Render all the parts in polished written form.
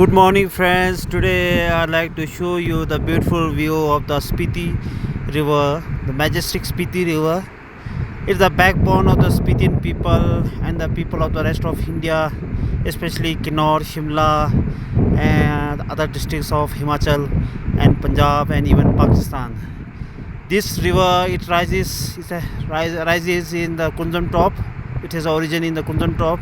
Good morning, friends. Today I'd like to show you the beautiful view of the Spiti River, the majestic Spiti River. It's the backbone of the Spitian people and the people of the rest of India, especially Kinnaur, Shimla, and other districts of Himachal and Punjab and even Pakistan. This river rises in the Kunjam top. It has origin in the Kunjam top,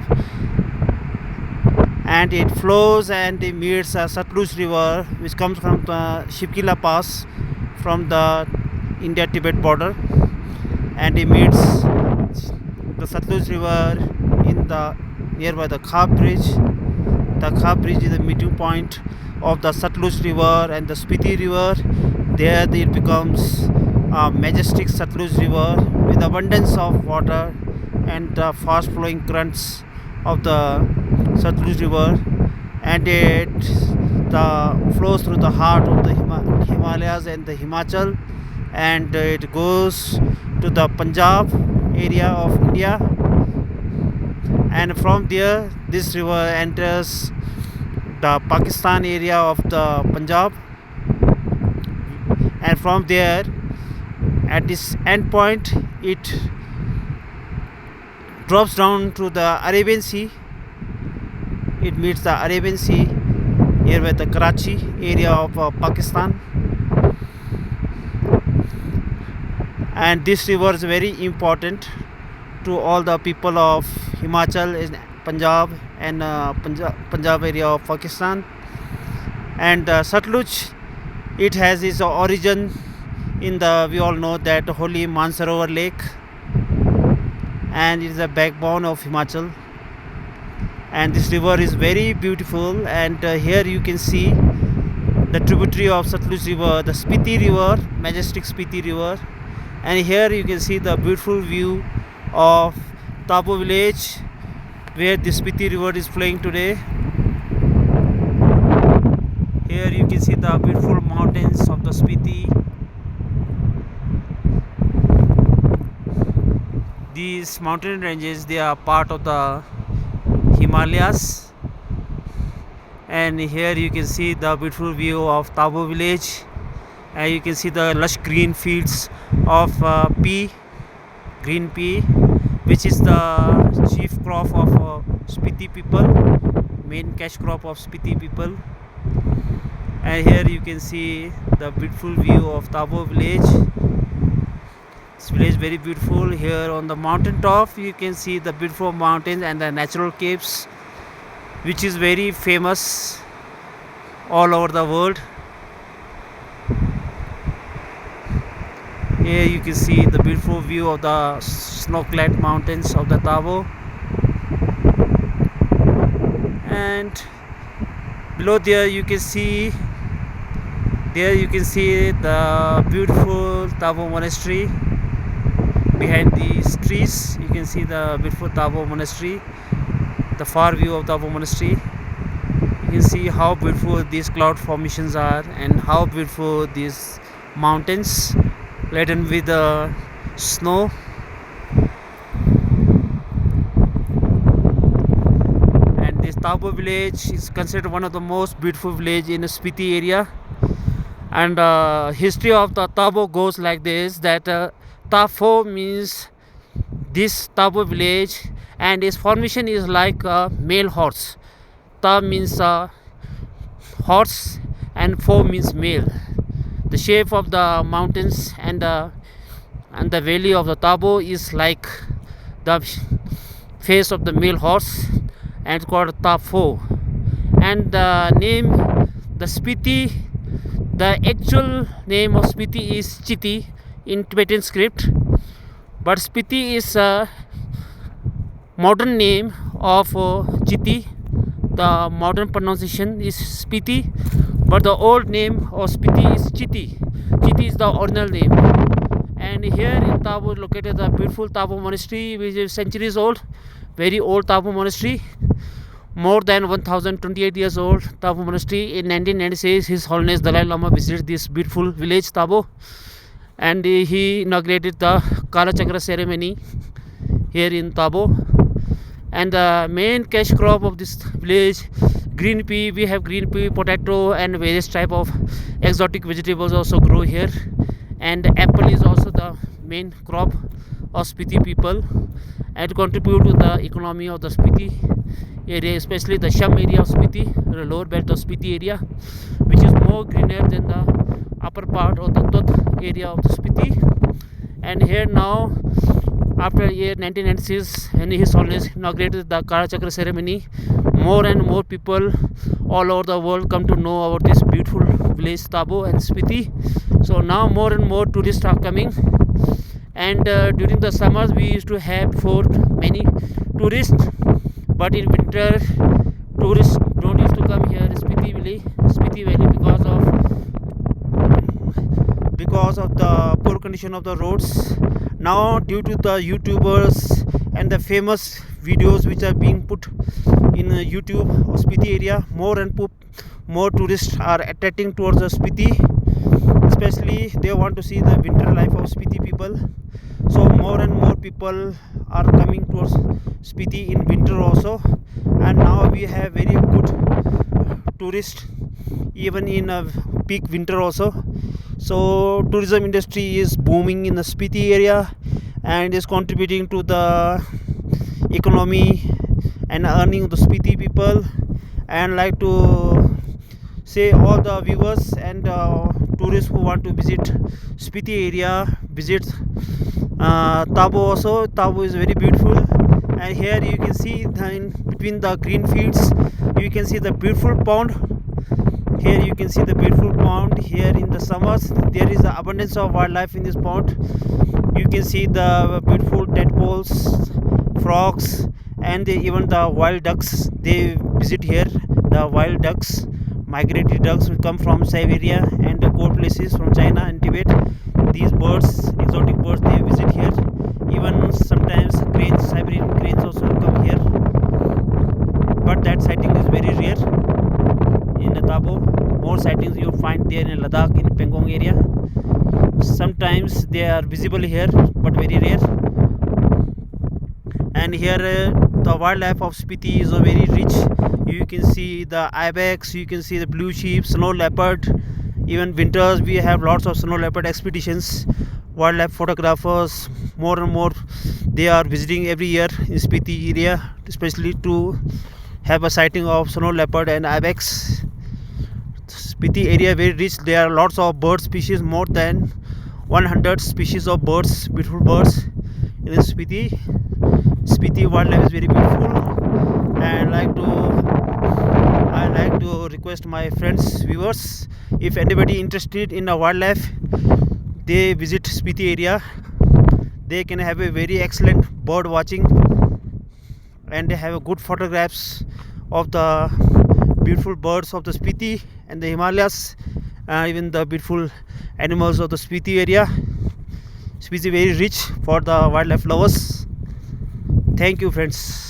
and it flows and it meets Satluj River, which comes from the Shipkila Pass from the India-Tibet border, and it meets the Satluj River in the nearby the Khab Bridge. The Khab Bridge is the meeting point of the Satluj River and the Spiti River. There it becomes a majestic Satluj River with abundance of water and the fast flowing currents of the Satluj River, and it flows through the heart of the Himalayas and the Himachal, and it goes to the Punjab area of India, and from there this river enters the Pakistan area of the Punjab, and from there at this end point it drops down to the Arabian Sea. It meets the Arabian Sea nearby the Karachi area of Pakistan, and this river is very important to all the people of Himachal, Punjab, and Punjab area of Pakistan. And Satluj, it has its origin in we all know that holy Mansarovar Lake, and it is the backbone of Himachal. And this river is very beautiful, and here you can see the tributary of Satluj River, the Spiti River, majestic Spiti River, and here you can see the beautiful view of Tabo village where the Spiti River is flowing today. Here you can see the beautiful mountains of the Spiti. These mountain ranges, they are part of the Himalayas, and here you can see the beautiful view of Tabo village, and you can see the lush green fields of green pea, which is the chief crop of Spiti people, main cash crop of Spiti people. And here you can see the beautiful view of Tabo village. This village is very beautiful. Here on the mountain top you can see the beautiful mountains and the natural caves, which is very famous all over the world. Here you can see the beautiful view of the snow-clad mountains of the Tabo, and below there you can see the beautiful Tabo monastery. Behind these trees you can see the beautiful Tabo monastery, the far view of Tabo monastery. You can see how beautiful these cloud formations are and how beautiful these mountains laden with the snow. And this Tabo village is considered one of the most beautiful village in the Spiti area. And history of the Tabo goes like this, that Tafo means this Tabo village, and its formation is like a male horse. Ta means horse and Fo means male. The shape of the mountains and the valley of the Tabo is like the face of the male horse, and it's called Tafo. And the name, the Spiti, the actual name of Spiti is Chiti in Tibetan script, but Spiti is a modern name of Chiti. The modern pronunciation is Spiti, but the old name of Spiti is Chiti. Chiti is the original name. And here in Tabo is located the beautiful Tabo monastery, which is centuries old, very old Tabo monastery, more than 1028 years old Tabo monastery. In 1996 His Holiness Dalai Lama visited this beautiful village Tabo, and he inaugurated the Kala Chakra ceremony here in Tabo. And the main cash crop of this village, green pea. We have green pea, potato, and various type of exotic vegetables also grow here. And apple is also the main crop of Spiti people, and contribute to the economy of the Spiti area, especially the Sham area of Spiti, the lower belt of Spiti area, which is more greener than the upper part of the Tot area of the Spiti. And here now, after year 1996, when His Holiness inaugurated the Kalachakra ceremony, more and more people all over the world come to know about this beautiful village Tabo and Spiti. So now more and more tourists are coming, and during the summers we used to have for many tourists, but in winter tourists don't used to come here Spiti Valley because of the poor condition of the roads. Now due to the YouTubers and the famous videos which are being put in YouTube of Spiti area, more tourists are attracting towards the Spiti, especially they want to see the winter life of Spiti people. So more and more people are coming towards Spiti in winter also, and now we have very good tourists even in peak winter also. So tourism industry is booming in the Spiti area and is contributing to the economy and earning of the Spiti people. And like to say all the viewers and tourists who want to visit Spiti area, visit Tabo also. Tabo is very beautiful, and here you can see in between the green fields you can see the beautiful pond. Here you can see the beautiful pond. Here in the summers there is the abundance of wildlife in this pond. You can see the beautiful tadpoles, frogs, and even the wild ducks. They visit here. The wild ducks, migratory ducks, will come from Siberia and the cold places from China and Tibet. These birds, exotic birds, they visit here. Even sometimes cranes, Siberian cranes also come here, but that sighting is very rare in Tabo. More sightings you find there in Ladakh, in Pangong area. Sometimes they are visible here, but very rare. And here the wildlife of Spiti is very rich. You can see the ibex, you can see the blue sheep, snow leopard. Even winters we have lots of snow leopard expeditions. Wildlife photographers, more and more, they are visiting every year in Spiti area, especially to have a sighting of snow leopard and ibex. Spiti area very rich. There are lots of bird species, more than 100 species of birds, beautiful birds in Spiti. Spiti wildlife is very beautiful, and I like to request my friends, viewers, if anybody interested in a wildlife, they visit Spiti area. They can have a very excellent bird watching, and they have a good photographs of the beautiful birds of the Spiti and the Himalayas, even the beautiful animals of the Spiti area. Spiti very rich for the wildlife lovers. Thank you, friends.